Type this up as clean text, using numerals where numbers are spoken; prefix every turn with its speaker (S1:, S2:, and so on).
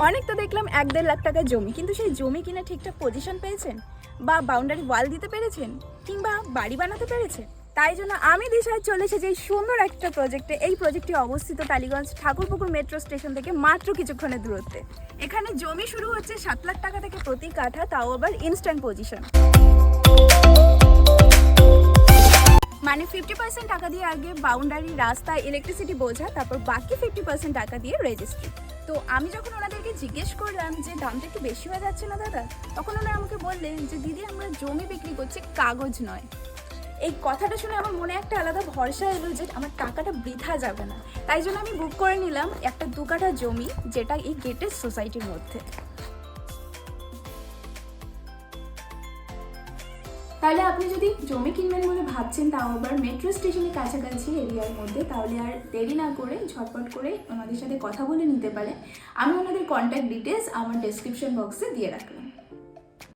S1: অনেক তো দেখলাম 1-1.5 লাখ টাকার জমি, কিন্তু সেই জমি কিনে ঠিকঠাক পজিশন পেয়েছেন বা বাউন্ডারি ওয়াল দিতে পেরেছেন কিংবা বাড়ি বানাতে পেরেছেন? তাই জন্য আমি দিশায় চলে এসেছি এই সুন্দর একটা প্রজেক্টে। এই প্রজেক্টটি অবস্থিত টালিগঞ্জ ঠাকুরপুকুর মেট্রো স্টেশন থেকে মাত্র কিছুক্ষণের দূরত্বে। এখানে জমি শুরু হচ্ছে 7 লাখ টাকা থেকে প্রতি কাঠা, তাও আবার ইনস্ট্যান্ট পজিশন। মানে 50% টাকা দিয়ে আগে বাউন্ডারি, রাস্তা, ইলেকট্রিসিটি বোঝা, তারপর বাকি 50% টাকা দিয়ে রেজিস্ট্রি। তো আমি যখন ওনাদেরকে জিজ্ঞেস করলাম যে দামটা একটু বেশি হয়ে যাচ্ছে না দাদা, তখন ওনারা আমাকে বললেন যে দিদি, আমরা জমি বিক্রি করছি, কাগজ নয়। এই কথাটা শুনে আমার মনে একটা আলাদা ভরসা এলো যে আমার টাকাটা বৃথা যাবে না। তাই জন্য আমি বুক করে নিলাম একটা 2 কাঠা জমি, যেটা এই গেটেড সোসাইটির মধ্যে। তাহলে আপনি যদি জমি কিনবেন বলে ভাবছেন, তাও আবার মেট্রো স্টেশনের কাছাকাছি এরিয়ার মধ্যে, তাহলে আর দেরি না করে ঝটপট করে ওনাদের সাথে কথা বলে নিতে পারেন। আমি ওনাদের কন্ট্যাক্ট ডিটেলস আমার ডেসক্রিপশন বক্সে দিয়ে রাখলাম।